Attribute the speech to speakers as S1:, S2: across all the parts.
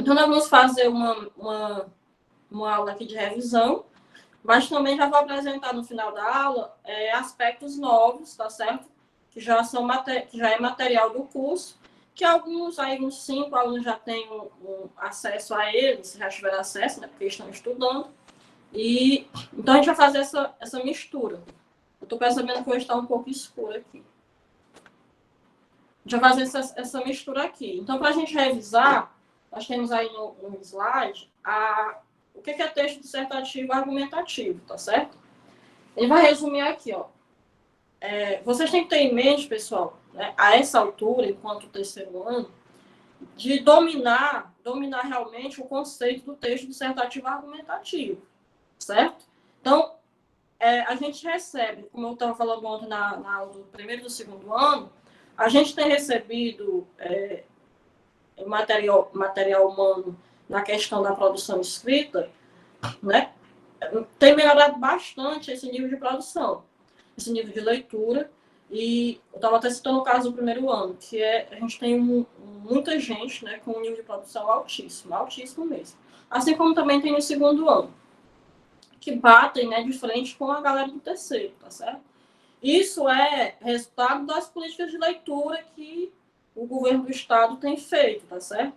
S1: Então, nós vamos fazer uma aula aqui de revisão, mas também já vou apresentar no final da aula aspectos novos, tá certo? Que já é material do curso, que alguns, aí uns 5 alunos já têm acesso a eles, já tiveram acesso, né, porque estão estudando. E então a gente vai fazer essa mistura. Eu estou percebendo que hoje está um pouco escuro aqui. A gente vai fazer essa mistura aqui. Então, para a gente revisar, nós temos aí no slide o que é texto dissertativo argumentativo, tá certo? Ele vai resumir aqui, ó. Vocês têm que ter em mente, pessoal, né, a essa altura, enquanto terceiro ano, de dominar realmente o conceito do texto dissertativo argumentativo, certo? Então, a gente recebe, como eu estava falando ontem na aula do primeiro e do segundo ano, a gente tem recebido material humano na questão da produção escrita, né? Tem melhorado bastante esse nível de produção, esse nível de leitura, e eu estava até citando o caso do primeiro ano, que a gente tem muita gente, né, com um nível de produção altíssimo, altíssimo mesmo. Assim como também tem no segundo ano, que batem, né, de frente com a galera do terceiro, tá certo? Isso é resultado das políticas de leitura que o governo do estado tem feito, tá certo?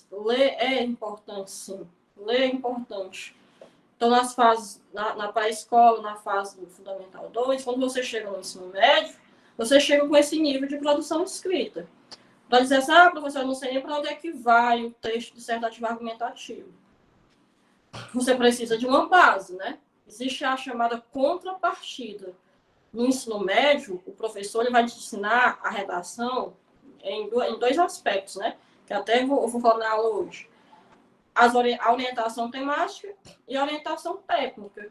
S1: Ler é importante, sim. Ler é importante. Então, nas fases, na pré-escola, na fase do Fundamental 2, quando você chega no ensino médio, você chega com esse nível de produção escrita. Para dizer assim, professor, eu não sei nem para onde é que vai o texto dissertativo argumentativo. Você precisa de uma base, né? Existe a chamada contrapartida. No ensino médio, o professor ele vai te ensinar a redação em 2 aspectos, né? Que até eu vou falar na aula hoje. A orientação temática e a orientação técnica.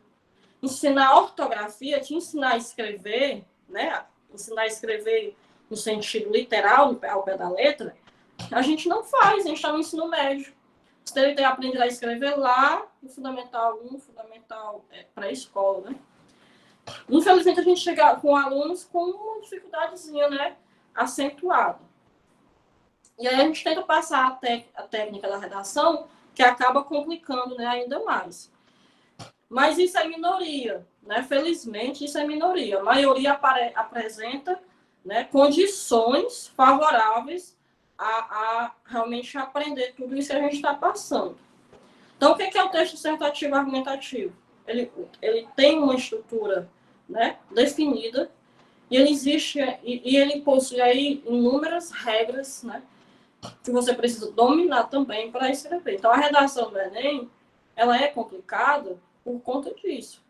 S1: Ensinar a ortografia, te ensinar a escrever, né? Ensinar a escrever no sentido literal, ao pé da letra, a gente não faz, a gente está no ensino médio. Você deve ter aprendido a escrever lá no Fundamental 1, Fundamental pré-escola, né? Infelizmente, a gente chega com alunos com uma dificuldadezinha, né? Acentuada. E aí a gente tenta passar a técnica da redação, que acaba complicando, né, ainda mais. Mas isso é minoria, né? Felizmente, isso é minoria. A maioria apresenta, né, condições favoráveis a realmente aprender tudo isso que a gente está passando. Então, o que é o texto dissertativo argumentativo? Ele tem uma estrutura, né, definida, e ele existe, e ele possui aí inúmeras regras, né, que você precisa dominar também para escrever. Então, a redação do Enem, ela é complicada por conta disso.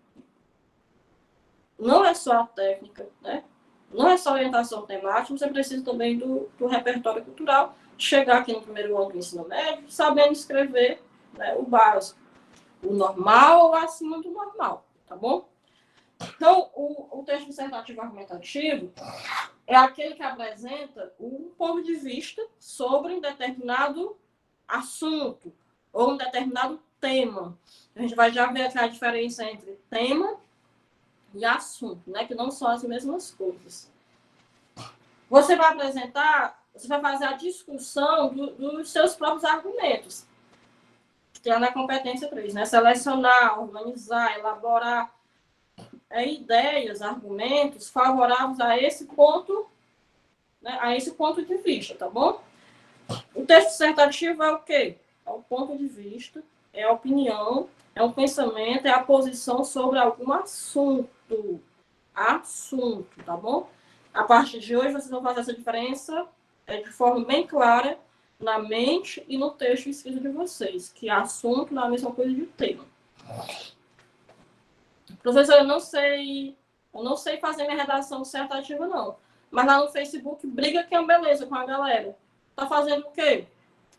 S1: Não é só a técnica, né? Não é só a orientação temática, você precisa também do repertório cultural, chegar aqui no primeiro ano do ensino médio, sabendo escrever, né, o básico, o normal ou acima do normal, tá bom? Então, o texto dissertativo argumentativo é aquele que apresenta um ponto de vista sobre um determinado assunto ou um determinado tema. A gente vai já ver aqui a diferença entre tema e assunto, né? Que não são as mesmas coisas. Você vai apresentar, você vai fazer a discussão dos seus próprios argumentos. Que é na competência 3, né? Selecionar, organizar, elaborar ideias, argumentos favoráveis a esse ponto, né, a esse ponto de vista, tá bom? O texto dissertativo é o quê? É o ponto de vista, é a opinião, é o pensamento, é a posição sobre algum assunto. Assunto, tá bom? A partir de hoje, vocês vão fazer essa diferença de forma bem clara na mente e no texto escrito de vocês, que assunto não é a mesma coisa de tema. Professor, eu não sei fazer minha redação dissertativa, não. Mas lá no Facebook, briga que é uma beleza com a galera. Tá fazendo o quê?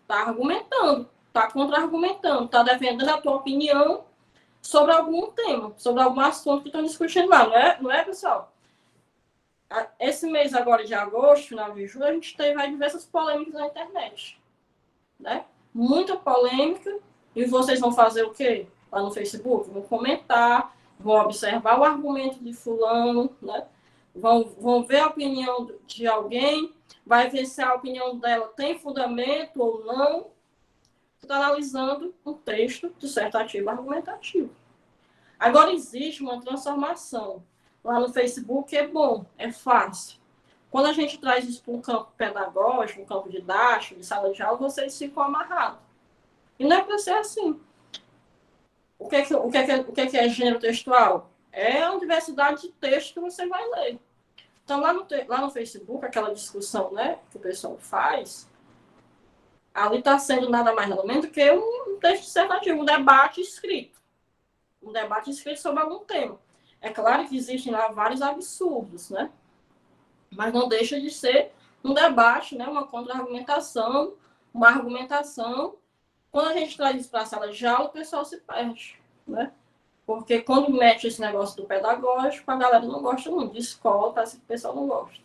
S1: Tá argumentando, tá contra-argumentando, tá defendendo a tua opinião sobre algum tema, sobre algum assunto que estão discutindo lá, não é, pessoal? Esse mês agora de agosto, final de julho, a gente teve aí diversas polêmicas na internet, né? Muita polêmica, e vocês vão fazer o quê? Lá no Facebook, vão comentar, vão observar o argumento de fulano, né? Vão ver a opinião de alguém vai ver se a opinião dela tem fundamento ou não. Está analisando um texto dissertativo argumentativo. Agora existe uma transformação. Lá no Facebook é bom, é fácil. Quando a gente traz isso para um campo pedagógico, um campo didático, de sala de aula, vocês ficam amarrados. E não é para ser assim. O que é gênero textual? É a diversidade de texto que você vai ler. Então, lá no Facebook, aquela discussão, né, que o pessoal faz, ali está sendo nada mais nada menos do que um texto dissertativo, um debate escrito. Um debate escrito sobre algum tema. É claro que existem lá vários absurdos, né? Mas não deixa de ser um debate, né, uma contra-argumentação, uma argumentação. Quando a gente traz isso para a sala de aula, o pessoal se perde, né? Porque quando mete esse negócio do pedagógico, a galera não gosta muito. De escola, parece que o pessoal não gosta.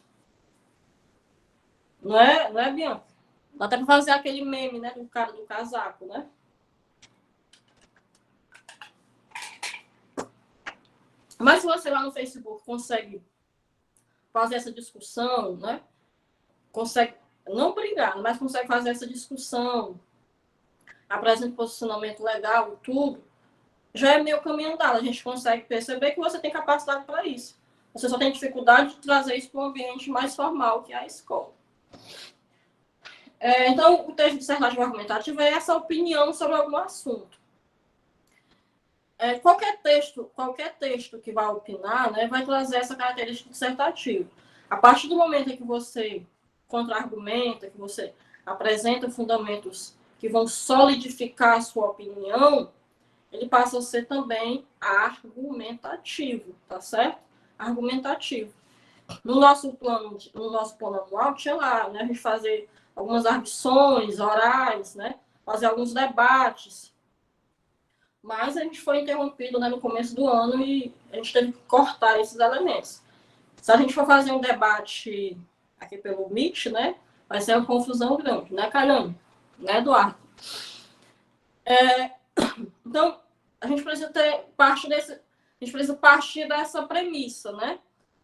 S1: Não é, Bianca? Dá até para fazer aquele meme, né, do cara do casaco, né? Mas se você lá no Facebook consegue fazer essa discussão, né? Consegue não brigar, mas consegue fazer essa discussão, apresenta posicionamento legal, tudo, já é meio caminho andado. A gente consegue perceber que você tem capacidade para isso. Você só tem dificuldade de trazer isso para um ambiente mais formal, que é a escola. Então, o texto dissertativo argumentativo é essa opinião sobre algum assunto. Qualquer texto que vai opinar, né, vai trazer essa característica dissertativa. A partir do momento em que você contra-argumenta, que você apresenta fundamentos que vão solidificar a sua opinião, ele passa a ser também argumentativo, tá certo? Argumentativo. No nosso plano anual, tinha lá, né, a gente fazer algumas arguições orais, né, fazer alguns debates. Mas a gente foi interrompido, né, no começo do ano e a gente teve que cortar esses elementos. Se a gente for fazer um debate aqui pelo Meet, né, vai ser uma confusão grande, né, Caramba? Né, Eduardo? Então, a gente precisa partir dessa premissa, né?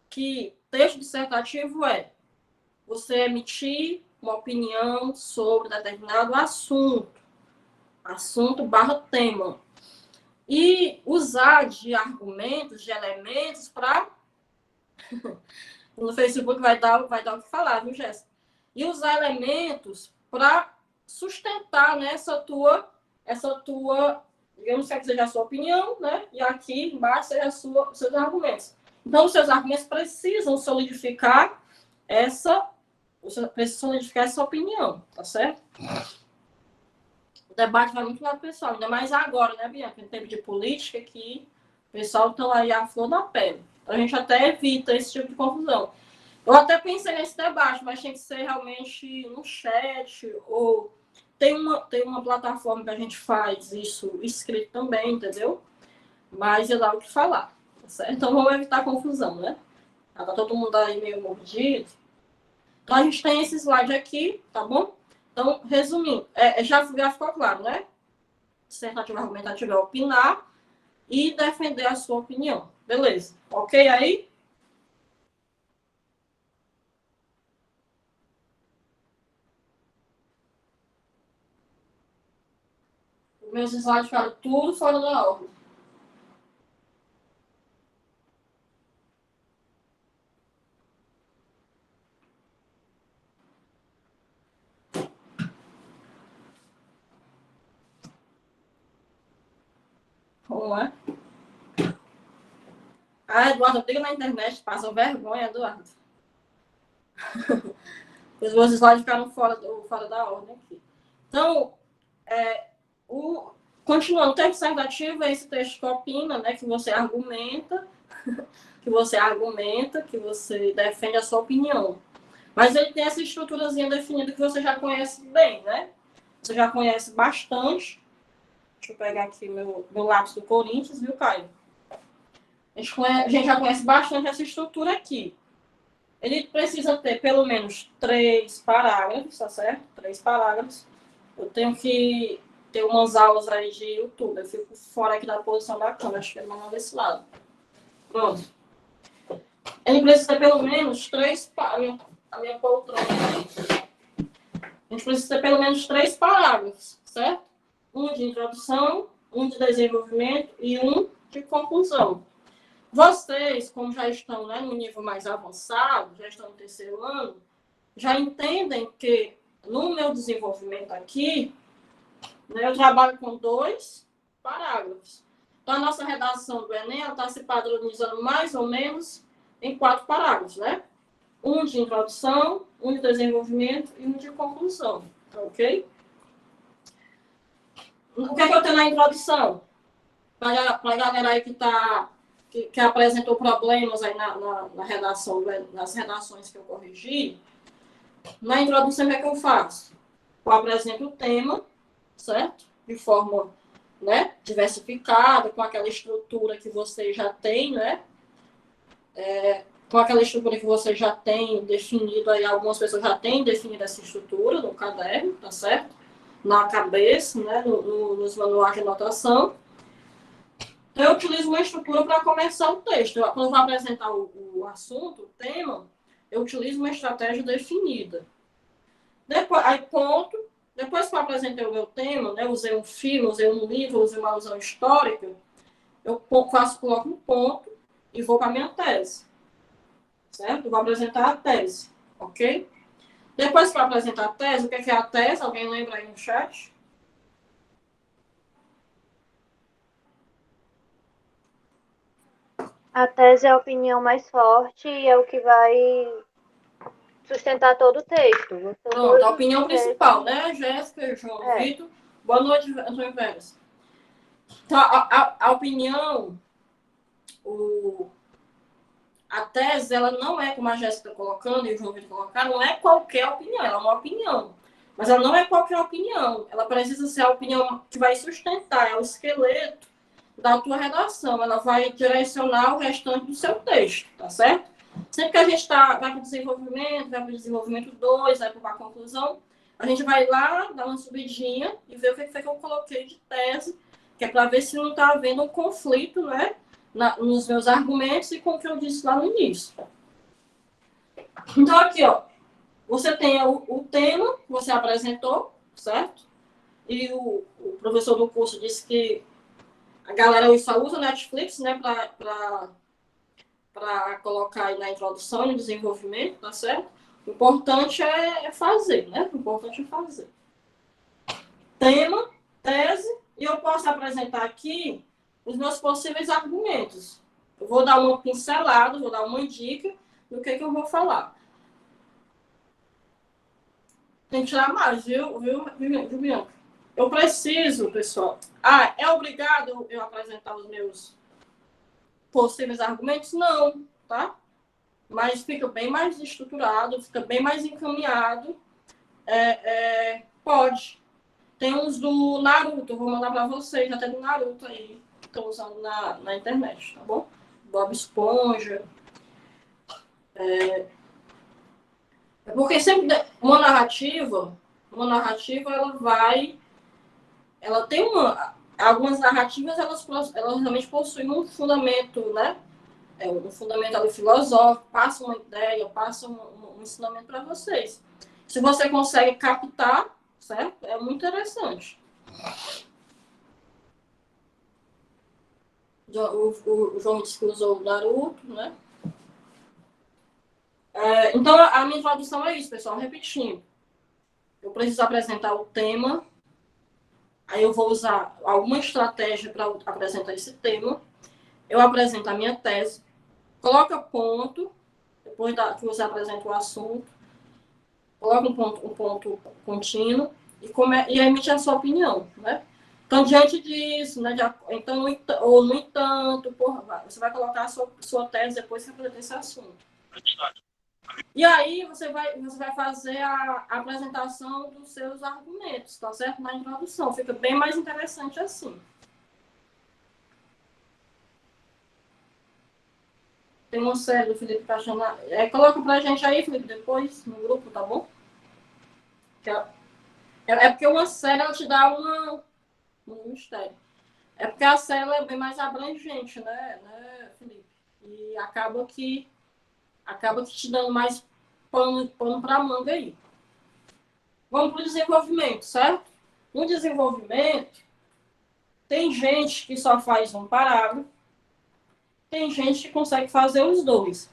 S1: Que texto dissertativo é você emitir uma opinião sobre determinado assunto/tema. E usar de argumentos, de elementos para... No Facebook vai dar o que falar, viu, Jéssica? E usar elementos para sustentar, né, essa tua, digamos que seja a sua opinião, né? E aqui embaixo seja os seus argumentos. Então, os seus argumentos precisam solidificar essa opinião, tá certo? O debate vai muito lá do pessoal, ainda mais agora, né, Bianca? Em tempo de política, que o pessoal está aí à flor da pele. Então, a gente até evita esse tipo de confusão. Eu até pensei nesse debate, mas tem que ser realmente no chat, ou tem uma plataforma que a gente faz isso escrito também, entendeu? Mas eu dá o que falar, tá certo? Então, vamos evitar confusão, né? Tá todo mundo aí meio mordido. Então, a gente tem esse slide aqui, tá bom? Então, resumindo, já ficou claro, né? Dissertativo argumentativo é opinar e defender a sua opinião. Beleza. Ok aí? Os meus slides ficaram tudo fora da ordem. Como é? Ah, Eduardo, briga na internet, passa vergonha, Eduardo. Os meus slides ficaram fora da ordem aqui. Então, continuando, o texto dissertativo é esse texto que opina, né, que você argumenta, que você defende a sua opinião. Mas ele tem essa estruturazinha definida que você já conhece bem, né? Você já conhece bastante. Deixa eu pegar aqui meu lápis do Corinthians, viu, Caio? A gente já conhece bastante essa estrutura aqui. Ele precisa ter pelo menos 3 parágrafos, tá certo? 3 parágrafos. Eu tenho que ter umas aulas aí de YouTube. Eu fico fora aqui da posição da câmera. Acho que ele não desse lado. Pronto. Ele precisa ter pelo menos 3 parágrafos. a minha poltrona. A gente precisa ter pelo menos 3 parágrafos, certo? Um de introdução, um de desenvolvimento e um de conclusão. Vocês, como já estão, né, no nível mais avançado, já estão no 3º ano, já entendem que no meu desenvolvimento aqui, né, eu trabalho com 2 parágrafos. Então, a nossa redação do Enem está se padronizando mais ou menos em 4 parágrafos, né? Um de introdução, um de desenvolvimento e um de conclusão, ok? O que é que eu tenho na introdução? Para a galera aí que apresentou problemas aí na redação, nas redações que eu corrigi, na introdução, o que é que eu faço? Eu apresento o tema, certo? De forma, né, diversificada, com aquela estrutura que você já tem, né? Com aquela estrutura que você já tem definido aí, algumas pessoas já têm definido essa estrutura no caderno, tá certo? Na cabeça, né, nos manuais de anotação. Então, eu utilizo uma estrutura para começar o texto. Quando eu vou apresentar o assunto, o tema, eu utilizo uma estratégia definida. Depois, aí, ponto. Depois que eu apresentei o meu tema, né, usei um filme, usei um livro, usei uma alusão histórica, eu coloco um ponto e vou para a minha tese. Certo? Eu vou apresentar a tese, ok? Depois que eu apresentar a tese, o que é a tese? Alguém lembra aí no chat?
S2: A tese é a opinião mais forte e é o que vai sustentar todo o texto.
S1: Pronto, a opinião principal, né? Jéssica, João, Vitor. Boa noite, Antônio Pérez. Então, a opinião, a tese, ela não é, como a Jéssica está colocando e o João Vitor colocaram, não é qualquer opinião, ela é uma opinião. Mas ela não é qualquer opinião. Ela precisa ser a opinião que vai sustentar, é o esqueleto da tua redação. Ela vai direcionar o restante do seu texto, tá certo? Sempre que a gente vai para o desenvolvimento, vai para o desenvolvimento 2, vai para a conclusão, a gente vai lá, dar uma subidinha e ver o que foi que eu coloquei de tese, que é para ver se não está havendo um conflito, né, nos meus argumentos e com o que eu disse lá no início. Então, aqui, ó, você tem o tema que você apresentou, certo? E o professor do curso disse que a galera hoje só usa Netflix, né, para colocar aí na introdução e no desenvolvimento, tá certo? O importante é fazer, né? O importante é fazer. Tema, tese, e eu posso apresentar aqui os meus possíveis argumentos. Eu vou dar uma pincelada, vou dar uma dica do que eu vou falar. Tem que tirar mais, viu, Bianca? Eu preciso, pessoal. É obrigado eu apresentar os meus possíveis argumentos? Não, tá? Mas fica bem mais estruturado, fica bem mais encaminhado. Pode. Tem uns do Naruto, eu vou mandar para vocês, até do Naruto aí, que estão usando na internet, tá bom? Bob Esponja. Porque sempre uma narrativa ela tem algumas narrativas, elas realmente possuem um fundamento, né? Um fundamento ali filosófico, passa uma ideia, passa um ensinamento para vocês. Se você consegue captar, certo? É muito interessante. O João disse que usou o Naruto, né? Então, a minha introdução é isso, pessoal. Repetindo. Eu preciso apresentar o tema. Aí eu vou usar alguma estratégia para apresentar esse tema. Eu apresento a minha tese. Coloca ponto. Depois que você apresenta o assunto. Coloca um ponto contínuo. E emite a sua opinião, né? Então, diante disso, né, então, ou no entanto, você vai colocar a sua tese depois que apresentar esse assunto. E aí você vai fazer a apresentação dos seus argumentos, tá certo? Na introdução. Fica bem mais interessante assim. Tem uma série do Felipe Caixana. Coloca pra gente aí, Felipe, depois, no grupo, tá bom? É porque uma série ela te dá um mistério. É porque a série é bem mais abrangente, né, Felipe? E acaba que te dando mais pano para manga aí. Vamos para o desenvolvimento, certo? No desenvolvimento, tem gente que só faz um parágrafo, tem gente que consegue fazer os dois.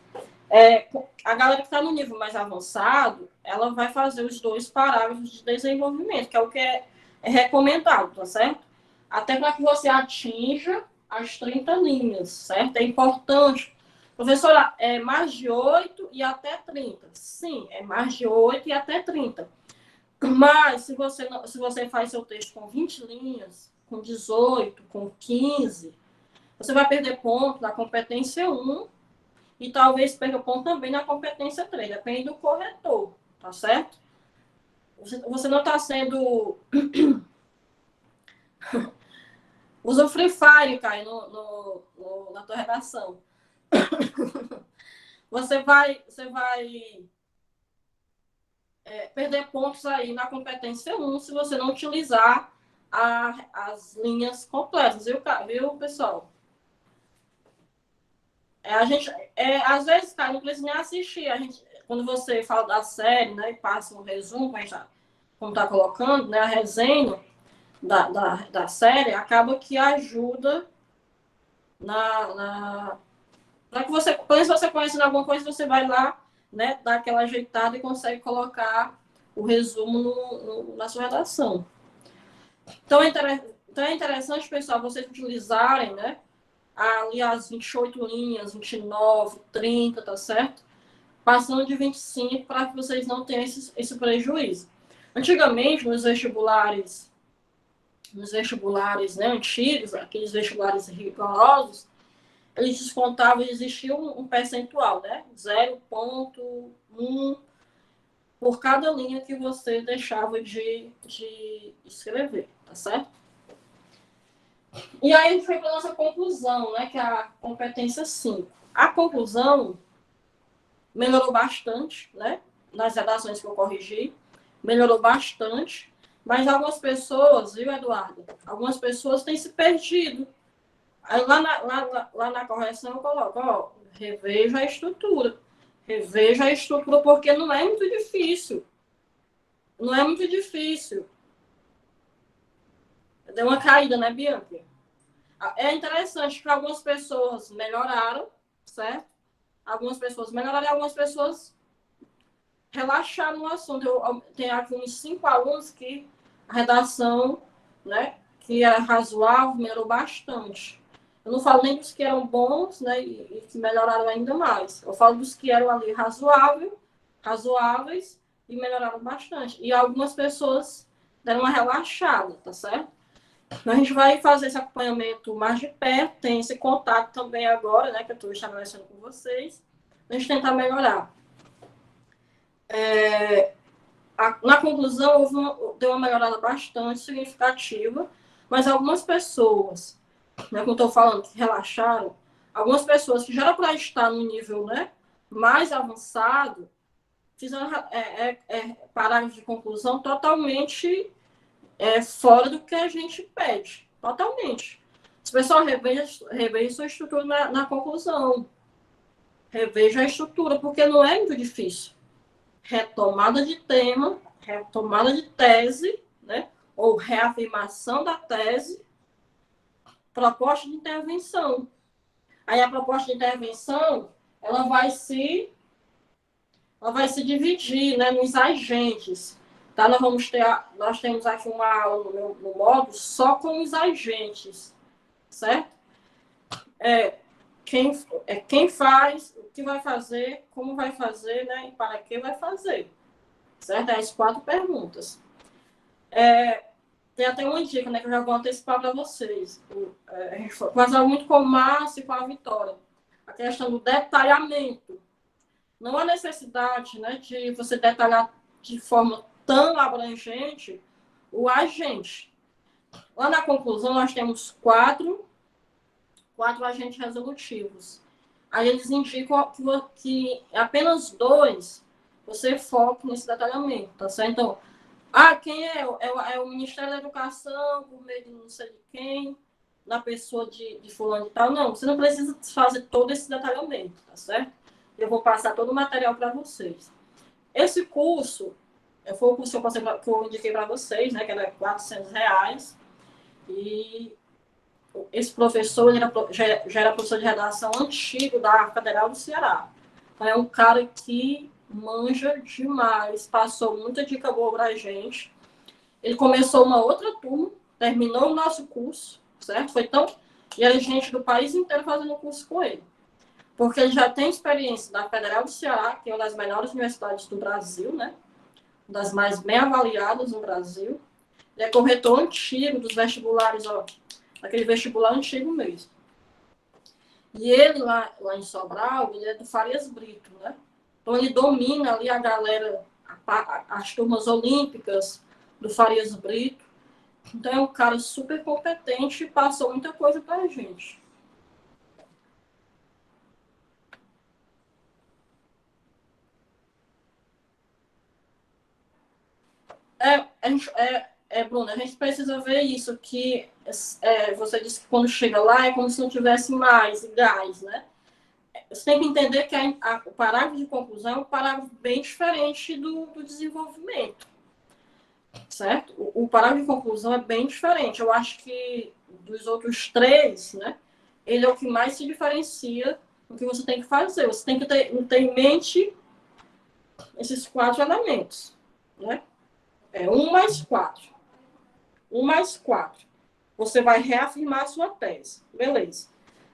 S1: A galera que está no nível mais avançado, ela vai fazer os 2 parágrafos de desenvolvimento, que é o que é recomendado, tá certo? Até para que você atinja as 30 linhas, certo? É importante. Professora, é mais de 8 e até 30. Sim, é mais de 8 e até 30. Mas se você faz seu texto com 20 linhas, com 18, com 15, você vai perder ponto na competência 1 e talvez perca ponto também na competência 3, depende do corretor, tá certo? Você não está sendo... Usa o Free Fire, Caio, na tua redação. Você vai perder pontos aí na competência 1 se você não utilizar as linhas completas, viu pessoal? Às vezes, cara, não precisa nem assistir. Quando você fala da série, né, e passa um resumo, como tá colocando, né, a resenha da série, acaba que ajuda para que você, quando você conhece alguma coisa, você vai lá, né, dar aquela ajeitada e consegue colocar o resumo na sua redação. Então é interessante, pessoal, vocês utilizarem, né, ali as 28 linhas, 29, 30, tá certo? Passando de 25 para que vocês não tenham esse prejuízo. Antigamente, nos vestibulares, né, antigos, aqueles vestibulares rigorosos, eles descontavam, existia um percentual, né? 0,1 por cada linha que você deixava de escrever, tá certo? E aí a gente foi para a nossa conclusão, né? Que é a competência 5. A conclusão melhorou bastante, né? Nas redações que eu corrigi, melhorou bastante. Mas algumas pessoas, viu, Eduardo? Algumas pessoas têm se perdido. Aí lá na correção eu coloco, ó, reveja a estrutura. Reveja a estrutura porque não é muito difícil. Não é muito difícil. Deu uma caída, né, Bianca? É interessante que algumas pessoas melhoraram, certo? Algumas pessoas melhoraram e algumas pessoas relaxaram no assunto. Eu tenho aqui uns 5 alunos que a redação, né, que é razoável, melhorou bastante. Eu não falo nem dos que eram bons, né, e que melhoraram ainda mais. Eu falo dos que eram ali razoáveis e melhoraram bastante. E algumas pessoas deram uma relaxada, tá certo? Então, a gente vai fazer esse acompanhamento mais de perto, tem esse contato também agora, né, que eu estou estabelecendo com vocês, a gente tentar melhorar. Na conclusão, deu uma melhorada bastante significativa, mas algumas pessoas, né, como eu estou falando, que relaxaram, algumas pessoas que já eram para estar no nível, né, mais avançado, fizeram parágrafos de conclusão totalmente fora do que a gente pede. Totalmente. Se o pessoal reveja sua estrutura na conclusão. Reveja a estrutura, porque não é muito difícil. Retomada de tema, retomada de tese, né? Ou reafirmação da tese, proposta de intervenção. Aí a proposta de intervenção, ela vai se dividir, né, nos agentes. Tá? Nós temos aqui uma aula no módulo só com os agentes, certo? Quem faz, o que vai fazer, como vai fazer, né, e para que vai fazer. Certo? As 4 perguntas. Tem até uma dica, né, que eu já vou antecipar para vocês. A gente conversava muito com o Márcio e com a Vitória. A questão do detalhamento. Não há necessidade, né, de você detalhar de forma tão abrangente o agente. Lá na conclusão, nós temos 4 agentes resolutivos. Aí eles indicam que apenas 2 você foca nesse detalhamento, tá certo? Então, quem é o Ministério da Educação, por meio de não sei de quem, na pessoa de fulano e tal. Não, você não precisa fazer todo esse detalhamento, tá certo? Eu vou passar todo o material para vocês. Esse curso, foi o curso que eu indiquei para vocês, né, que era R$ 400. E esse professor, ele já era professor de redação antigo da Federal do Ceará. Então, é um cara que manja demais, passou muita dica boa para a gente. Ele começou uma outra turma, terminou o nosso curso, certo? E era gente do país inteiro fazendo o curso com ele. Porque ele já tem experiência da Federal do Ceará, que é uma das melhores universidades do Brasil, né? Uma das mais bem avaliadas no Brasil. Ele é corretor antigo dos vestibulares, ó, aquele vestibular antigo mesmo. E ele, lá em Sobral, ele é do Farias Brito, né? Então, ele domina ali a galera, as turmas olímpicas do Farias Brito. Então, é um cara super competente e passou muita coisa para a gente. Bruna, a gente precisa ver isso, que você disse que quando chega lá é como se não tivesse mais gás, né? Você tem que entender que o parágrafo de conclusão é um parágrafo bem diferente do desenvolvimento, certo? O parágrafo de conclusão é bem diferente. Eu acho que dos outros três, né? Ele é o que mais se diferencia do que você tem que fazer. Você tem que ter em mente esses 4 elementos, né? 1 mais 4. 1 mais 4. Você vai reafirmar a sua tese. Beleza.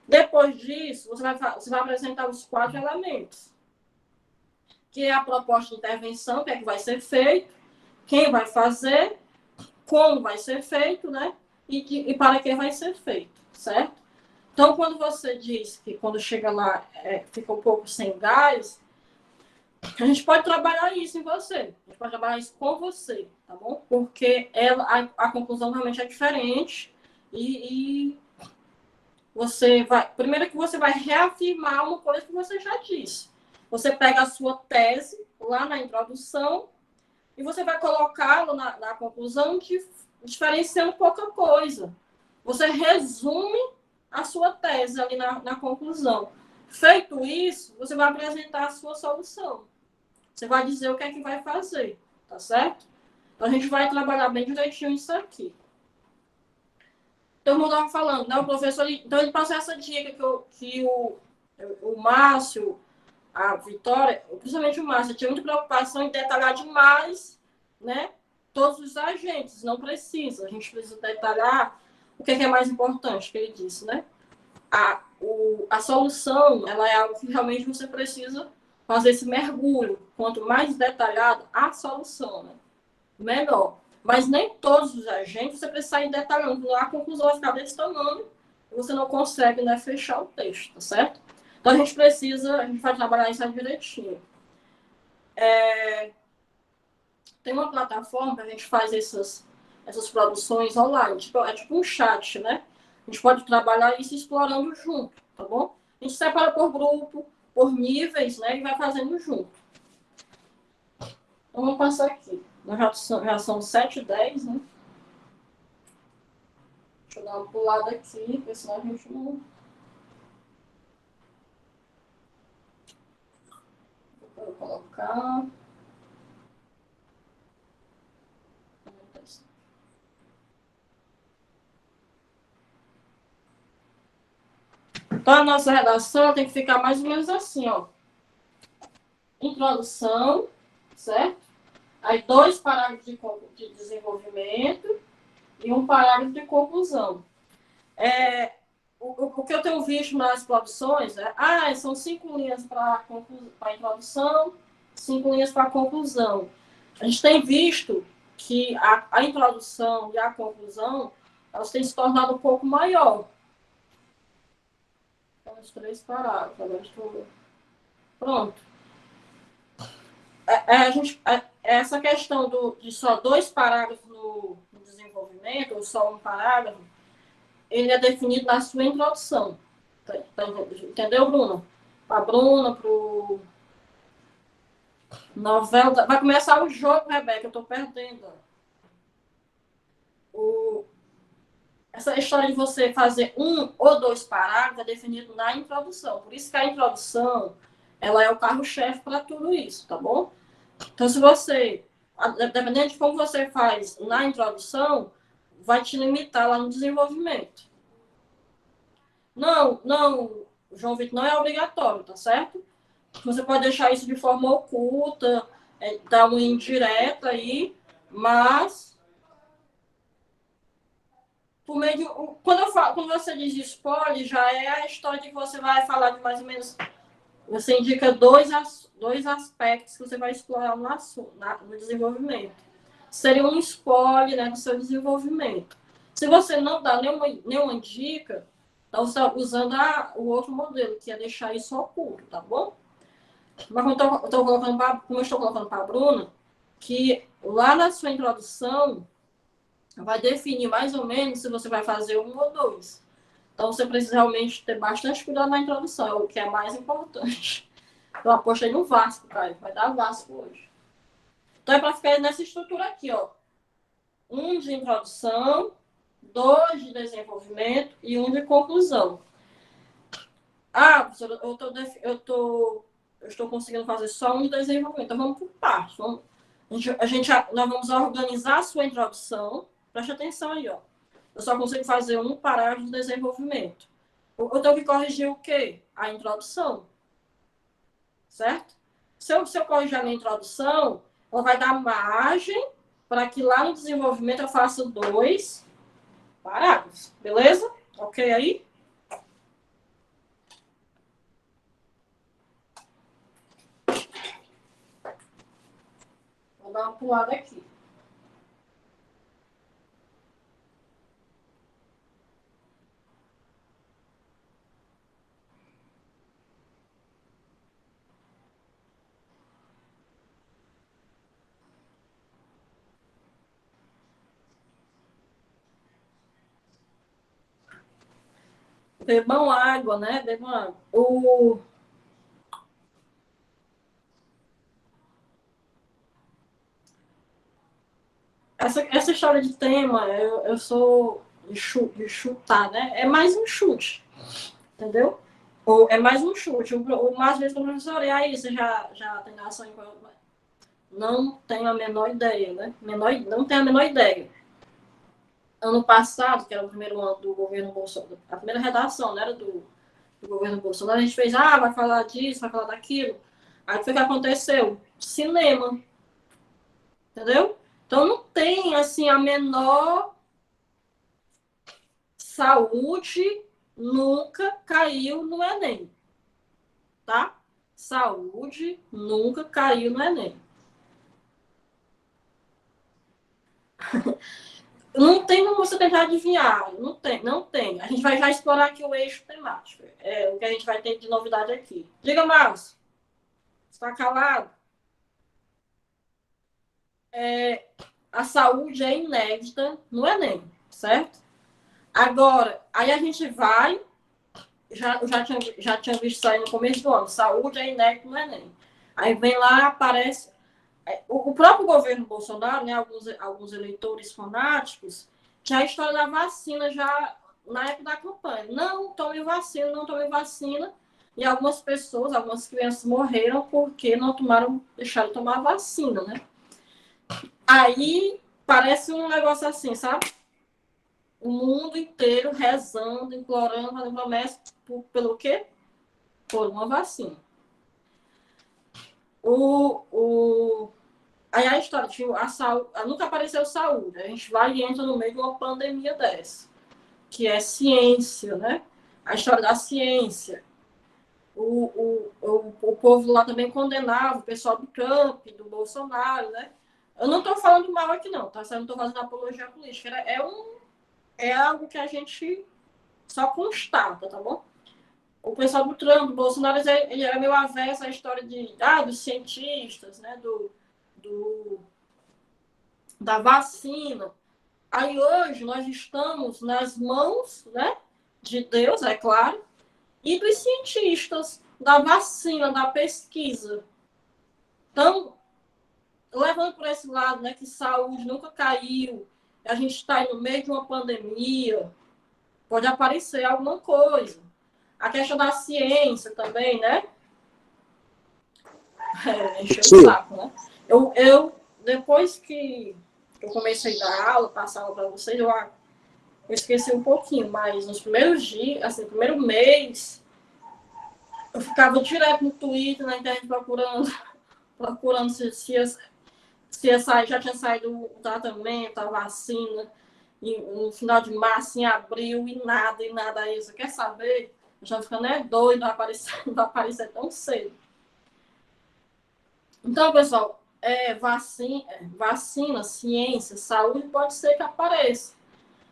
S1: Depois disso, você vai apresentar os 4 elementos. Que é a proposta de intervenção, o que é que vai ser feito, quem vai fazer, como vai ser feito, né? E para que vai ser feito, certo? Então, quando você diz que quando chega lá fica um pouco sem gás, a gente pode trabalhar isso em você. A gente pode trabalhar isso com você, tá bom? Porque a conclusão realmente é diferente e você vai... Primeiro que você vai reafirmar uma coisa que você já disse. Você pega a sua tese lá na introdução e você vai colocá-lo na conclusão diferenciando pouca coisa. Você resume a sua tese ali na conclusão. Feito isso, você vai apresentar a sua solução. Você vai dizer o que é que vai fazer, tá certo? Então, a gente vai trabalhar bem direitinho isso aqui. Então, eu estava falando, né? O professor, então, ele passa essa dica que o Márcio, a Vitória, principalmente o Márcio, tinha muita preocupação em detalhar demais, né? Todos os agentes, não precisa. A gente precisa detalhar o que é mais importante, que ele disse, né? A solução, ela é algo que realmente você precisa fazer esse mergulho. Quanto mais detalhado a solução, né? Melhor. Mas nem todos os agentes você precisa ir detalhando. A conclusão vai ficar desse tamanho e você não consegue, né, fechar o texto, tá certo? Então a gente vai trabalhar isso direitinho. Tem uma plataforma que a gente faz essas produções online. É tipo um chat, né? A gente pode trabalhar isso explorando junto, tá bom? A gente separa por grupo, por níveis, né? E vai fazendo junto. Então, vamos passar aqui. Já são 7h10, né? Deixa eu dar uma pulada aqui, porque senão a gente não... Vou colocar... Então, a nossa redação tem que ficar mais ou menos assim, ó. Introdução, certo? Aí 2 parágrafos de desenvolvimento e 1 parágrafo de conclusão. O que eu tenho visto nas produções são 5 linhas para a introdução, 5 linhas para a conclusão. A gente tem visto que a introdução e a conclusão, elas têm se tornado um pouco maior. Então, os 3 parágrafos. Agora estou... Pronto. Essa questão de só 2 parágrafos no desenvolvimento, ou só 1 parágrafo, ele é definido na sua introdução. Entendeu, Bruno? Para a Bruna, para o Novela. Vai começar o jogo, Rebeca, eu estou perdendo. Essa história de você fazer 1 ou 2 parágrafos é definido na introdução. Por isso que a introdução ela é o carro-chefe para tudo isso, tá bom? Então, se você, dependendo de como você faz na introdução, vai te limitar lá no desenvolvimento. Não, João Vitor, não é obrigatório, tá certo? Você pode deixar isso de forma oculta, dar uma indireta aí, mas por meio de, quando você diz spoiler, já é a história de que você vai falar de mais ou menos. Você indica dois aspectos que você vai explorar no desenvolvimento. Seria um spoiler, né, do seu desenvolvimento. Se você não dá nenhuma dica, então você está usando o outro modelo, que é deixar isso oculto, tá bom? Mas como eu estou colocando para a Bruna, que lá na sua introdução vai definir mais ou menos se você vai fazer um ou dois. Então você precisa realmente ter bastante cuidado na introdução, o que é mais importante. Eu apostei no Vasco, cara. Vai dar Vasco hoje. Então é para ficar nessa estrutura aqui, ó. Um de introdução, dois de desenvolvimento e um de conclusão. Ah, professora, eu estou conseguindo fazer só um de desenvolvimento. Então vamos por partes. Nós vamos organizar a sua introdução. Preste atenção aí, ó. Eu só consigo fazer um parágrafo de desenvolvimento. Eu tenho que corrigir o quê? A introdução. Certo? Se eu corrigir a minha introdução, ela vai dar margem para que lá no desenvolvimento eu faça 2 parágrafos. Beleza? Ok aí? Vou dar uma pulada aqui. Bebam água, né? Bebam água. Essa história de tema, eu sou de chutar, né? É mais um chute, entendeu? Ou é mais um chute. Às vezes o professor, e aí, você já tem ação em... Não tenho a menor ideia, né? Não tenho a menor ideia. Ano passado, que era o primeiro ano do governo Bolsonaro, a primeira redação, né, era do governo Bolsonaro, a gente fez, vai falar disso, vai falar daquilo. Aí o que aconteceu? Cinema. Entendeu? Então não tem, assim, a menor saúde nunca caiu no Enem. Tá? Saúde nunca caiu no Enem. Não tem como você tentar adivinhar. Não tem. A gente vai já explorar aqui o eixo temático. É o que a gente vai ter de novidade aqui. Diga, Márcio. Está calado? A saúde é inédita no Enem, certo? Agora, aí a gente vai... Já tinha visto isso aí no começo do ano. Saúde é inédita no Enem. Aí vem lá, aparece... O próprio governo Bolsonaro, né, alguns eleitores fanáticos, tinha a história da vacina já na época da campanha. Não tome vacina, não tome vacina. E algumas pessoas, algumas crianças morreram porque não deixaram de tomar a vacina, né? Aí parece um negócio assim, sabe? O mundo inteiro rezando, implorando, fazendo promessa pelo quê? Por uma vacina. Aí a história, tipo, a saúde, nunca apareceu saúde. A gente vai e entra no meio de uma pandemia dessa, que é ciência, né? A história da ciência. O povo lá também condenava o pessoal do Trump, do Bolsonaro, né? Eu não estou falando mal aqui, não, tá? Eu não estou fazendo apologia política. É algo que a gente só constata, tá bom? O pessoal do Trump, do Bolsonaro, ele era meio avesso à história dos cientistas, né? Da vacina. Aí hoje nós estamos nas mãos, né, de Deus, é claro, e dos cientistas, da vacina, da pesquisa. Então, levando por esse lado, né, que saúde nunca caiu, a gente está no meio de uma pandemia, pode aparecer alguma coisa. A questão da ciência também, né? Encheu o saco, né? Depois que eu comecei a dar aula, passar aula para vocês, eu esqueci um pouquinho, mas nos primeiros dias, assim, no primeiro mês, eu ficava direto no Twitter, na internet, procurando se ia sair, já tinha saído o tratamento, a vacina, no final de março, em abril, e nada. Aí, você quer saber? Eu já ficando doido, vai aparecer tão cedo. Então, pessoal, vacina, ciência, saúde, pode ser que apareça.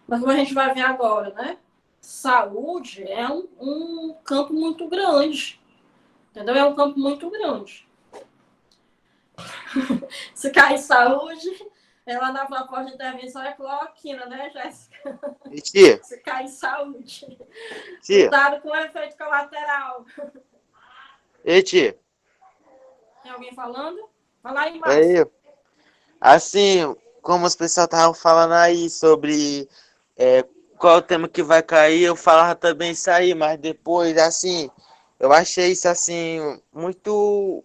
S1: Mas como a gente vai ver agora, né? Saúde é um campo muito grande. Entendeu? É um campo muito grande. Se cair saúde, ela na proposta de intervenção é cloroquina, né, Jéssica?
S3: E tia,
S1: Se cair saúde.
S3: tia,
S1: Cuidado com o efeito colateral.
S3: e tia,
S1: Tem alguém falando? Fala aí, Márcio.
S3: aí, assim, como os pessoal estavam falando aí sobre qual o tema que vai cair, eu falava também isso aí, mas depois, assim, eu achei isso, assim, muito...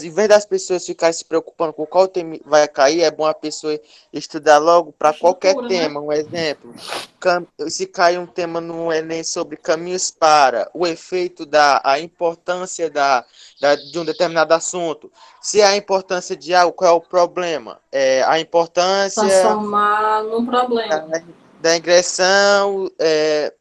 S3: Em vez das pessoas ficarem se preocupando com qual tema vai cair, é bom a pessoa estudar logo para qualquer
S1: Estrutura, né?
S3: tema. Um exemplo, se cai um tema no Enem sobre caminhos para, o efeito a importância de um determinado assunto, se a importância de algo, qual é o problema? A importância
S1: Transformar num
S3: da,
S1: problema.
S3: da ingressão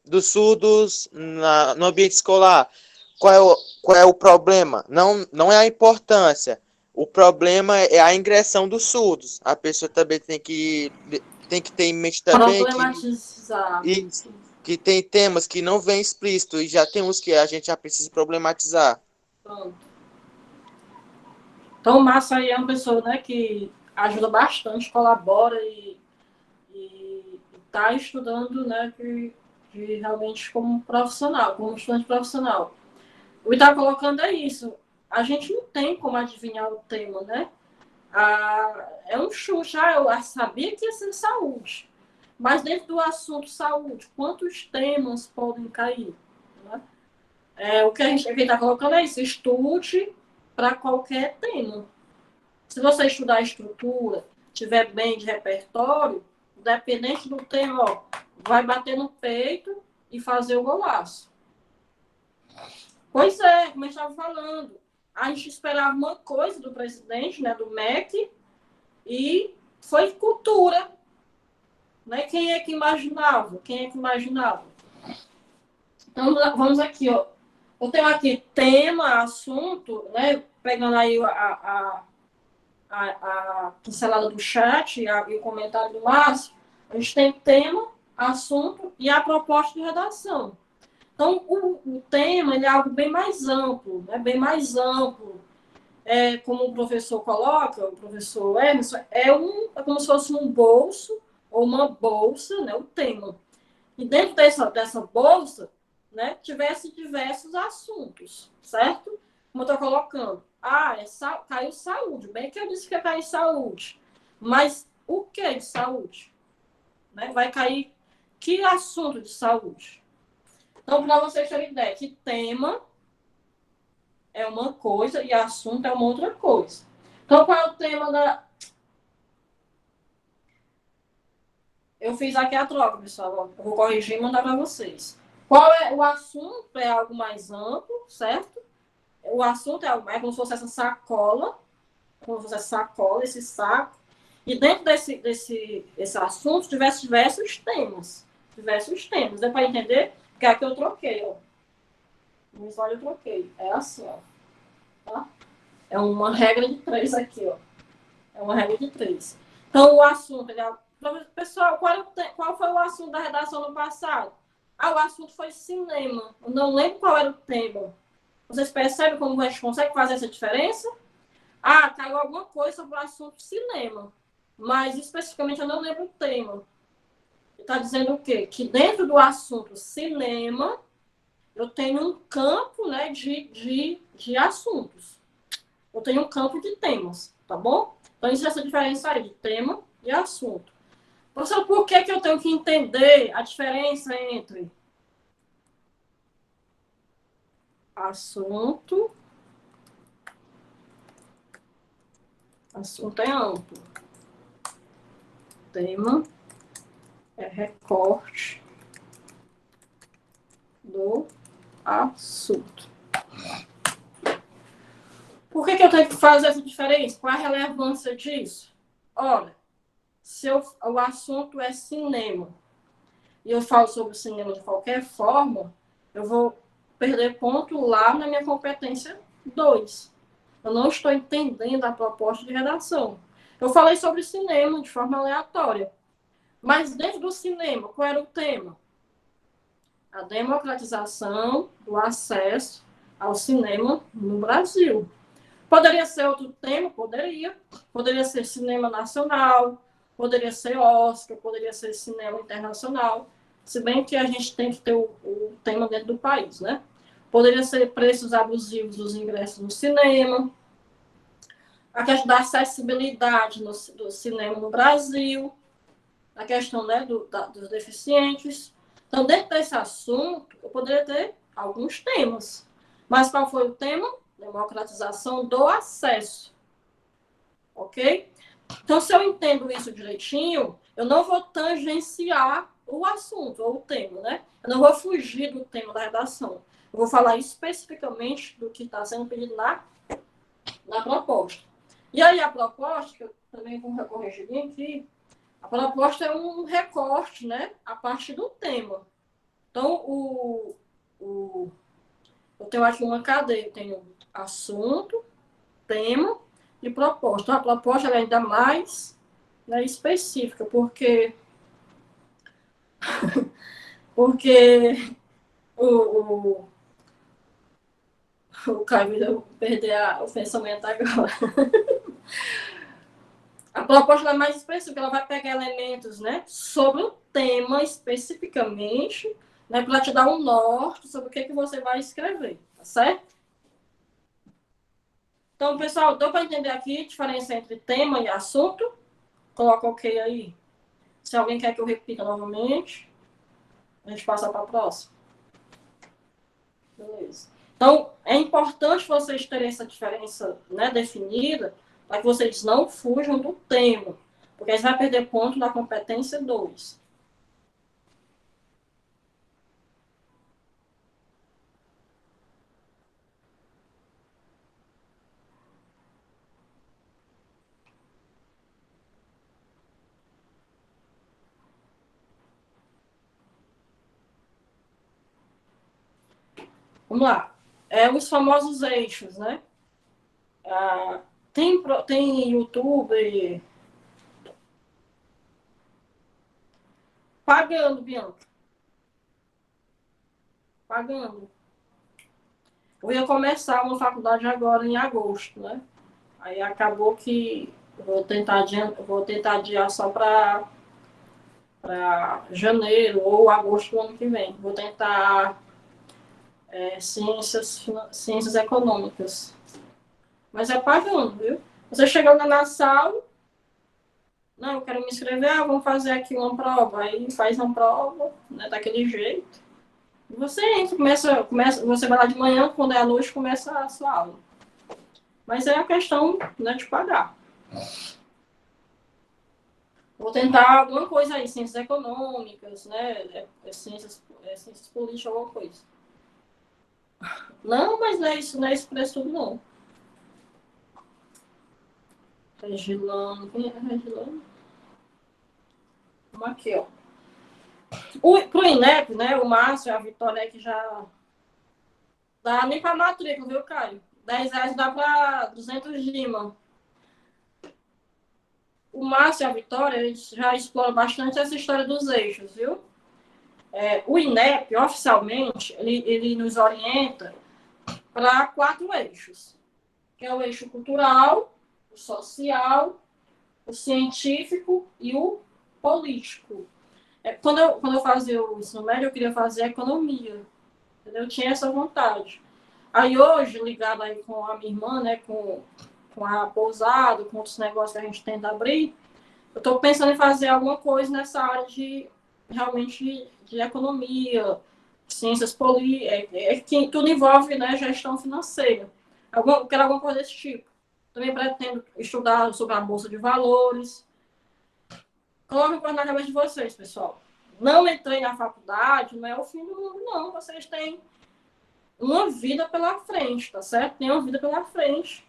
S3: dos surdos no ambiente escolar. Qual é o problema? Não é a importância. O problema é a ingressão dos surdos. A pessoa também tem que ter em mente também
S1: Problematizar.
S3: isso, que tem temas que não vêm explícito e já tem uns que a gente já precisa problematizar.
S1: Pronto. Então, o Márcio aí é uma pessoa, né, que ajuda bastante, colabora e está estudando, né, realmente como profissional, como estudante profissional. O que está colocando é isso. A gente não tem como adivinhar o tema, né? É um chute. Eu sabia que ia ser saúde. Mas dentro do assunto saúde, quantos temas podem cair? Né? O que a gente está colocando é isso. Estude para qualquer tema. Se você estudar a estrutura, tiver bem de repertório, dependente do tema, ó, vai bater no peito e fazer o golaço. Pois é, como eu estava falando, a gente esperava uma coisa do presidente, né, do MEC, e foi cultura. Né? Quem é que imaginava? Quem é que imaginava? Então, vamos aqui, ó. Eu tenho aqui tema, assunto, né? Pegando aí a pincelada do chat e o comentário do Márcio, a gente tem tema, assunto e a proposta de redação. Então, o tema ele é algo bem mais amplo, né? Bem mais amplo. Como o professor coloca, o professor Emerson, é como se fosse um bolso ou uma bolsa, né? O tema. E dentro dessa bolsa, né, tivesse diversos assuntos, certo? Como eu estou colocando. Caiu saúde. Bem que eu disse que ia cair saúde. Mas o que de saúde? Né? Vai cair que assunto de saúde? Então, para vocês terem ideia, que tema é uma coisa e assunto é uma outra coisa. Então, qual é o tema da... Eu fiz aqui a troca, pessoal. Eu vou corrigir e mandar para vocês. Qual é o assunto? É algo mais amplo, certo? O assunto é como se fosse essa sacola, como se fosse essa sacola, esse saco. E dentro desse assunto tivesse diversos temas. Diversos temas. Deu para entender? Porque aqui eu troquei, ó. No slide eu troquei. É assim, ó. Tá? É uma regra de 3 aqui, ó. É uma regra de 3. Então, o assunto... Pessoal, qual foi o assunto da redação no passado? O assunto foi cinema. Eu não lembro qual era o tema. Vocês percebem como a gente consegue fazer essa diferença? Caiu alguma coisa sobre o assunto cinema. Mas, especificamente, eu não lembro o tema. Está dizendo o quê? Que dentro do assunto cinema, eu tenho um campo, né, de assuntos. Eu tenho um campo de temas, tá bom? Então, existe essa diferença aí de tema e assunto. Professor, por que eu tenho que entender a diferença entre assunto Assunto é amplo. Tema é recorte do assunto. Por que eu tenho que fazer essa diferença? Qual a relevância disso? Olha, se o assunto é cinema e eu falo sobre cinema de qualquer forma, eu vou perder ponto lá na minha competência 2. Eu não estou entendendo a proposta de redação. Eu falei sobre cinema de forma aleatória. Mas dentro do cinema, qual era o tema? A democratização do acesso ao cinema no Brasil. Poderia ser outro tema? Poderia. Poderia ser cinema nacional, poderia ser Oscar, poderia ser cinema internacional. Se bem que a gente tem que ter o tema dentro do país, né? Poderia ser preços abusivos dos ingressos no cinema, a questão da acessibilidade do cinema no Brasil, a questão, né, dos deficientes. Então, dentro desse assunto, eu poderia ter alguns temas. Mas qual foi o tema? Democratização do acesso. Ok? Então, se eu entendo isso direitinho, eu não vou tangenciar o assunto, ou o tema, né? Eu não vou fugir do tema da redação. Eu vou falar especificamente do que está sendo pedido na proposta. E aí, a proposta, que eu também vou corrigir aqui, a proposta é um recorte, né? A partir do tema. Então, eu tenho aqui uma cadeia. Eu tenho assunto, tema e proposta. Então, a proposta é ainda mais, né, específica, porque o Caio, eu perdi o pensamento agora. A proposta é mais específica, ela vai pegar elementos, né, sobre o tema especificamente, né, para te dar um norte sobre o que você vai escrever, tá certo? Então, pessoal, deu para entender aqui a diferença entre tema e assunto? Coloca OK aí. Se alguém quer que eu repita novamente, a gente passa para a próxima. Beleza. Então, é importante vocês terem essa diferença, né, definida, para que vocês não fujam do tema, porque aí você vai perder ponto na competência 2. Vamos lá. Os famosos eixos, né? Tem YouTube pagando, Bianca. Pagando. Eu ia começar uma faculdade agora em agosto, né? Aí acabou que eu vou tentar adiar só para janeiro ou agosto do ano que vem. Vou tentar ciências econômicas. Mas é pagando, viu? Você chegando na sala, não, eu quero me inscrever, vamos fazer aqui uma prova. Aí faz uma prova, né, daquele jeito. E você entra, você vai lá de manhã, quando é à noite, começa a sua aula. Mas é a questão, né, de pagar. Vou tentar alguma coisa aí, ciências econômicas, né, ciências políticas, alguma coisa. Não, mas não é esse preço tudo, não. Regilano. Quem é Regilano? Vamos aqui, ó. Pro INEP, né? O Márcio e a Vitória que já dá nem para matrícula, viu, Caio? R$10 dá para 200 Gima. O Márcio e a Vitória, eles já exploram bastante essa história dos eixos, viu? O INEP, oficialmente, ele nos orienta para 4 eixos, que é o eixo cultural, o social, o científico e o político. Quando eu fazia o ensino médio, eu queria fazer economia. Entendeu? Eu tinha essa vontade. Aí hoje, ligado aí com a minha irmã, né, com a pousada, com outros negócios que a gente tenta abrir, eu estou pensando em fazer alguma coisa nessa área realmente de economia, ciências políticas, que tudo envolve, né, gestão financeira. Eu quero alguma coisa desse tipo. Também pretendo estudar sobre a Bolsa de Valores. Coloquem coisa na cabeça de vocês, pessoal. Não entrei na faculdade, não é o fim do mundo, não. Vocês têm uma vida pela frente, tá certo? Tem uma vida pela frente.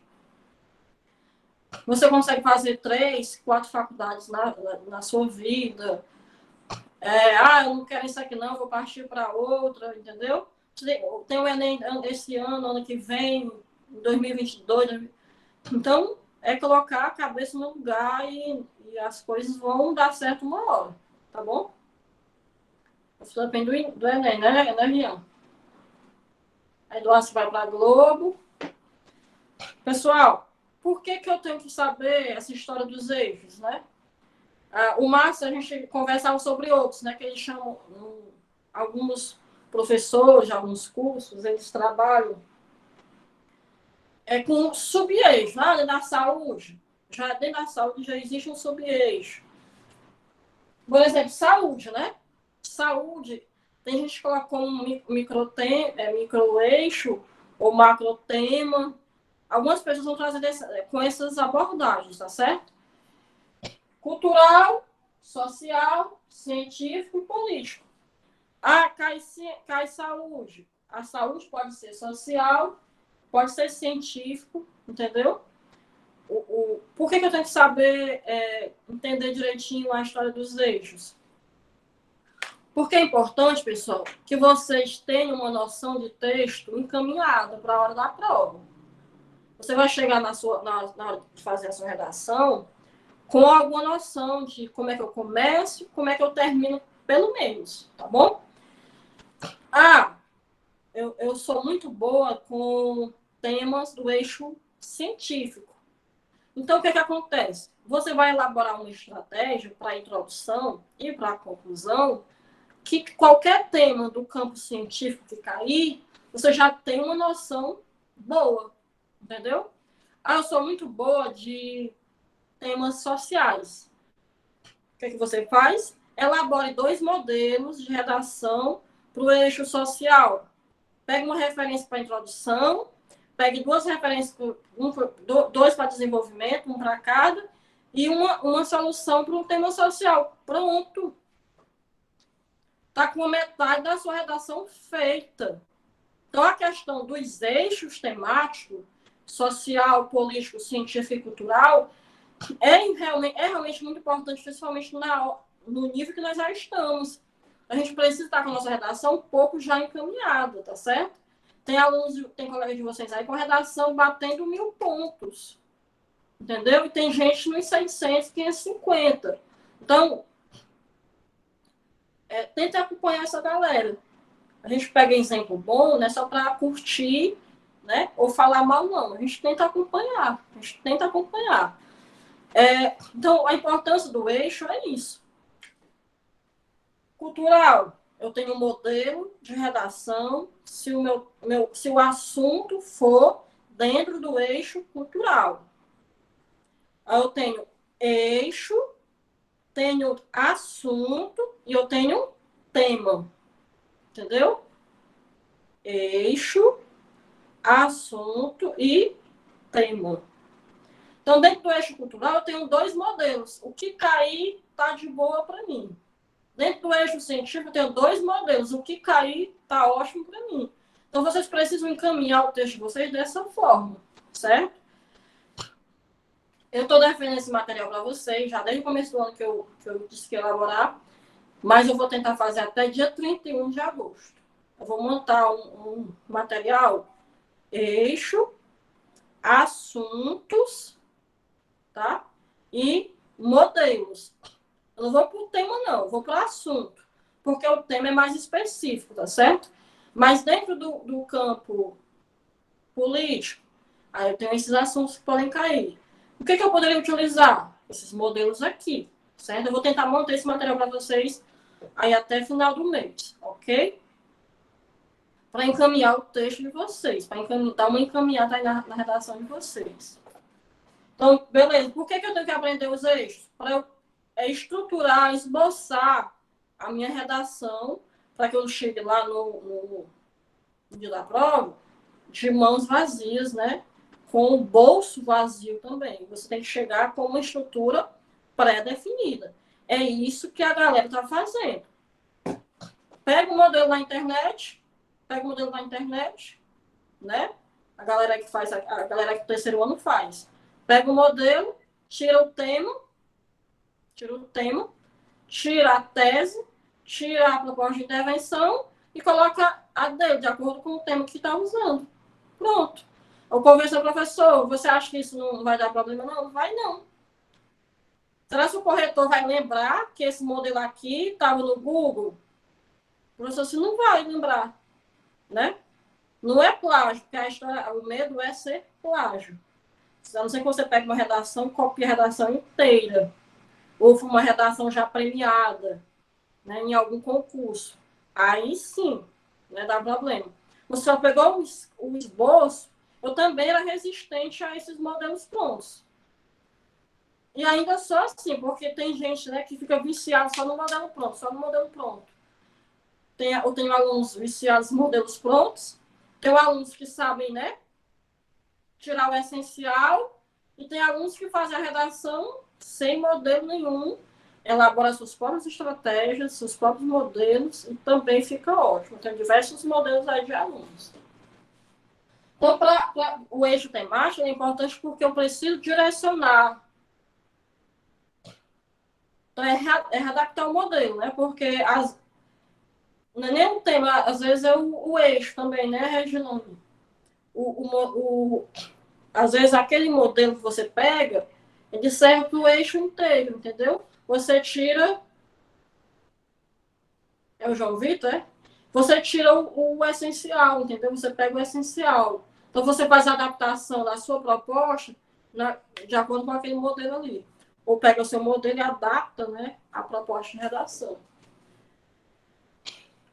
S1: Você consegue fazer 3, 4 faculdades na sua vida. Eu não quero isso aqui não, vou partir para outra, entendeu? Tem o Enem esse ano que vem, em 2022. Então, é colocar a cabeça no lugar e as coisas vão dar certo uma hora, tá bom? Isso depende do Enem, né, Rian? A Eduardo vai para a Globo. Pessoal, por que eu tenho que saber essa história dos eixos, né? O Márcio, a gente conversava sobre outros, né? Que eles chamam, alguns professores de alguns cursos, eles trabalham com sub-eixo, dentro da saúde. Dentro da saúde já existe um sub-eixo. Por exemplo, saúde, né? Saúde, tem gente que coloca como micro-eixo ou macro-tema. Algumas pessoas vão trazer com essas abordagens, tá certo? Cultural, social, científico e político. Cai saúde. A saúde pode ser social, pode ser científico, entendeu? Por que eu tenho que saber, entender direitinho a história dos eixos? Porque é importante, pessoal, que vocês tenham uma noção de texto encaminhada para a hora da prova. Você vai chegar na hora de fazer a sua redação com alguma noção de como é que eu começo, como é que eu termino, pelo menos, tá bom? Eu sou muito boa com temas do eixo científico. Então, o que acontece? Você vai elaborar uma estratégia para a introdução e para a conclusão, que qualquer tema do campo científico que cair, você já tem uma noção boa, entendeu? Eu sou muito boa de temas sociais. O que você faz? Elabore 2 modelos de redação para o eixo social. Pegue uma referência para introdução, pegue 2 referências, 2 para desenvolvimento, 1 para cada, e uma solução para um tema social. Pronto. Está com a metade da sua redação feita. Então, a questão dos eixos temáticos, social, político, científico e cultural, é realmente muito importante, principalmente no nível que nós já estamos. A gente precisa estar com a nossa redação um pouco já encaminhada, tá certo? Tem colegas de vocês aí com a redação batendo 1000 pontos. Entendeu? E tem gente nos 600, 550. Então, tenta acompanhar essa galera. A gente pega exemplo bom, não é só para curtir, né? Ou falar mal, não. A gente tenta acompanhar. Então, a importância do eixo é isso. Cultural. Eu tenho um modelo de redação se o assunto for dentro do eixo cultural. Aí eu tenho eixo, tenho assunto e eu tenho tema. Entendeu? Eixo, assunto e tema. Então, dentro do eixo cultural, eu tenho 2 modelos. O que cair tá de boa para mim. Dentro do eixo científico, eu tenho 2 modelos. O que cair tá ótimo para mim. Então, vocês precisam encaminhar o texto de vocês dessa forma, certo? Eu estou defendendo esse material para vocês, já desde o começo do ano que eu disse que ia elaborar, mas eu vou tentar fazer até dia 31 de agosto. Eu vou montar um material, eixo, assuntos, tá? E modelos. Eu não vou para o tema, não. Eu vou para o assunto. Porque o tema é mais específico, tá certo? Mas dentro do campo político, aí eu tenho esses assuntos que podem cair. O que eu poderia utilizar? Esses modelos aqui, certo? Eu vou tentar montar esse material para vocês aí até final do mês, ok? Para encaminhar o texto de vocês, para dar uma encaminhada aí na redação de vocês. Então, beleza. Por que eu tenho que aprender os eixos? Para eu estruturar, esboçar a minha redação, para que eu chegue lá no dia da prova de mãos vazias, né? com o bolso vazio também. Você tem que chegar com uma estrutura pré-definida. É isso que a galera está fazendo. Pega o modelo na internet, né? A galera que faz, a galera que do terceiro ano faz. Pega o modelo, tira o tema, tira a tese, tira a proposta de intervenção e coloca a dele, de acordo com o tema que está usando. Pronto. Eu converso com o professor, você acha que isso não vai dar problema? Não, não vai não. Será que o corretor vai lembrar que esse modelo aqui estava no Google? O professor assim, não vai lembrar, né? Não é plágio, porque a história, o medo é ser plágio. A não ser que você pegue uma redação, copie a redação inteira. Ou uma redação já premiada, né, em algum concurso. Aí sim, né, dá problema. Você só pegou o esboço, eu também era resistente a esses modelos prontos. E ainda só assim, porque tem gente, né, que fica viciada só no modelo pronto, só no modelo pronto. Eu tenho alunos viciados em modelos prontos, tenho alunos que sabem, né, tirar o essencial, e tem alunos que fazem a redação sem modelo nenhum, elabora suas próprias estratégias, seus próprios modelos, e também fica ótimo. Tem diversos modelos aí de alunos. Então, para o eixo temático é importante porque eu preciso direcionar. Então, é readaptar o modelo, né? Porque não é nem um tema, às vezes é o eixo também, né, Reginaldo? Às vezes aquele modelo que você pega, ele serve para o eixo inteiro, entendeu? Você tira. É o João Vitor, é? Você tira o essencial, entendeu? Você pega o essencial. Então você faz a adaptação da sua proposta de acordo com aquele modelo ali. Ou pega o seu modelo e adapta, né, a proposta de redação.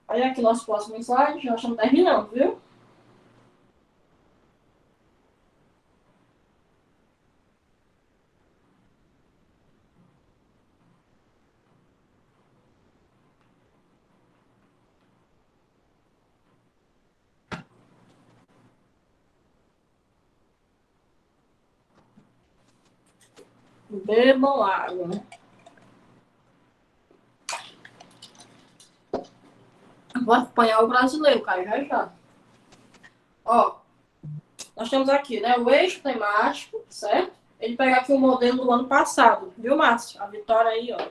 S1: Aí aqui nosso próximo slide, já estamos terminando, viu? Bebam água, né? Vou acompanhar o brasileiro, cara, já já. Ó, nós temos aqui, né, o eixo temático, certo? Ele pega aqui o modelo do ano passado, viu, Márcio? A Vitória aí, ó.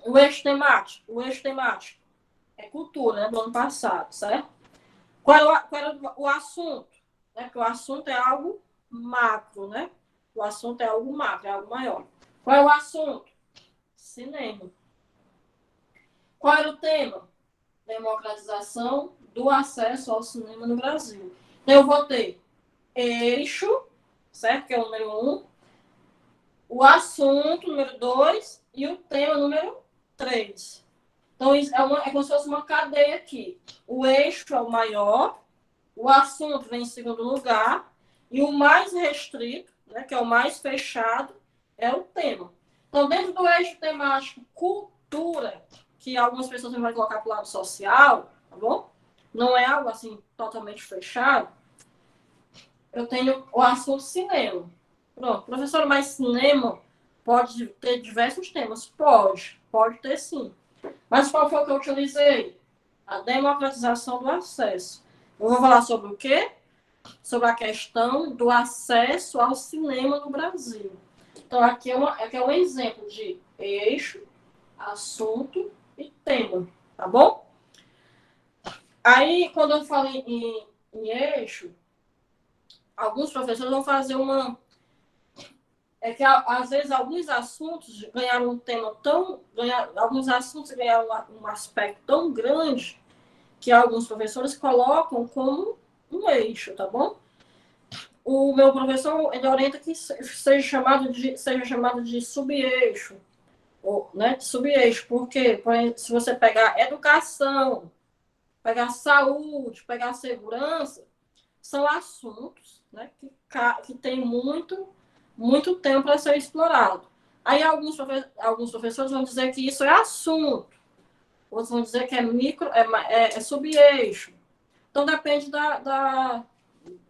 S1: O eixo temático é cultura, né, do ano passado, certo? Qual era o assunto? Né? Porque o assunto é algo macro, né? O assunto é algo macro, é algo maior. Qual é o assunto? Cinema. Qual era o tema? Democratização do acesso ao cinema no Brasil. Então, eu vou ter eixo, certo? Que é o número 1. O assunto, número 2. E o tema, número 3. Então, é como se fosse uma cadeia aqui. O eixo é o maior, o assunto vem em segundo lugar, e o mais restrito, né, que é o mais fechado, é o tema. Então, dentro do eixo temático cultura, que algumas pessoas vão colocar para o lado social, tá bom? Não é algo assim totalmente fechado. Eu tenho o assunto cinema. Pronto, professor, mas cinema pode ter diversos temas? Pode ter sim. Mas qual foi o que eu utilizei? A democratização do acesso. Eu vou falar sobre o quê? Sobre a questão do acesso ao cinema no Brasil. Então, aqui é um exemplo de eixo, assunto e tema, tá bom? Aí, quando eu falo em eixo, alguns professores vão fazer uma... É que, às vezes, alguns assuntos ganharam um tema tão... alguns assuntos ganharam um aspecto tão grande que alguns professores colocam como um eixo, tá bom? O meu professor, ele orienta que seja chamado de sub-eixo, né? Sub-eixo, porque, por exemplo, se você pegar educação, pegar saúde, pegar segurança, são assuntos, né, que tem muito tempo para ser explorado. Aí alguns professores vão dizer que isso é assunto, outros vão dizer que é sub-eixo. Então depende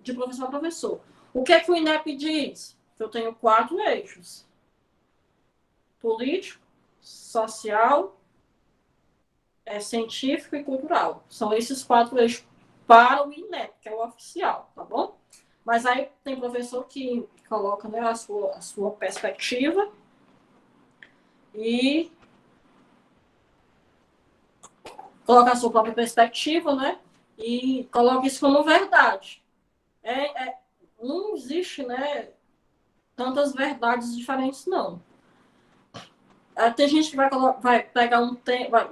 S1: de professor a professor. O que é que o INEP diz? Que eu tenho 4 eixos: político, social, científico e cultural. São esses 4 eixos para o INEP, que é o oficial, tá bom? Mas aí tem professor que coloca, né, a sua perspectiva e coloca a sua própria perspectiva, né? E coloca isso como verdade. Não existe, né, tantas verdades diferentes, não. Tem gente que vai pegar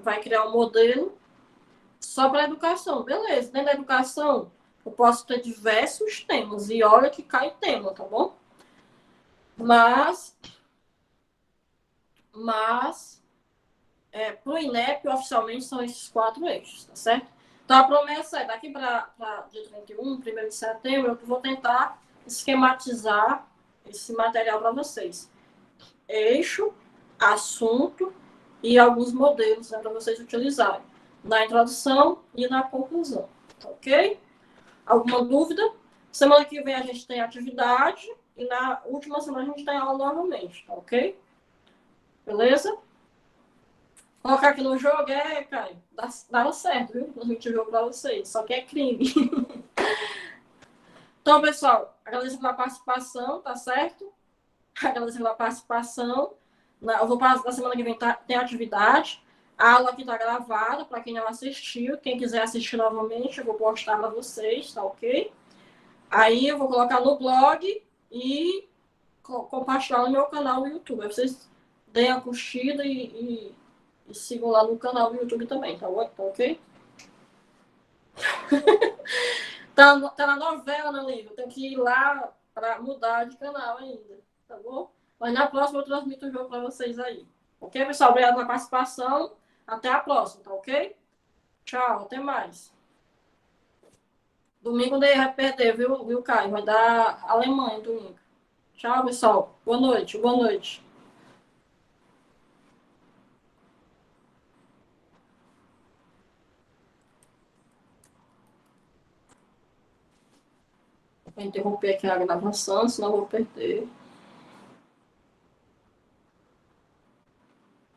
S1: vai criar um modelo só para a educação. Beleza, dentro da educação eu posso ter diversos temas, e olha que cai tema, tá bom? Mas para o INEP, oficialmente, são esses 4 eixos, tá certo? Então, a promessa é, daqui para dia 31, 1º de setembro, eu vou tentar esquematizar esse material para vocês. Eixo, assunto e alguns modelos, né, para vocês utilizarem na introdução e na conclusão, tá ok? Alguma dúvida? Semana que vem a gente tem atividade e na última semana a gente tem aula novamente, tá ok? Beleza? Colocar aqui no jogo Caio, dava certo, viu? A gente jogo para vocês, só que é crime. Então, pessoal, agradeço pela participação, tá certo? Agradeço pela participação. Eu vou para a semana que vem tem atividade. A aula aqui tá gravada, para quem não assistiu. Quem quiser assistir novamente, eu vou postar para vocês, tá ok? Aí eu vou colocar no blog e compartilhar no meu canal no YouTube. Aí vocês deem a curtida e sigam lá no canal do YouTube também, tá ok? Tá na novela, meu livro. Tem que ir lá para mudar de canal ainda, tá bom? Mas na próxima eu transmito o jogo para vocês aí. Ok, pessoal? Obrigado pela participação. Até a próxima, tá ok? Tchau, até mais. Domingo daí vai perder, viu, Caio? Vai dar Alemanha domingo. Tchau, pessoal. Boa noite, boa noite. Vou interromper aqui a gravação, senão eu vou perder.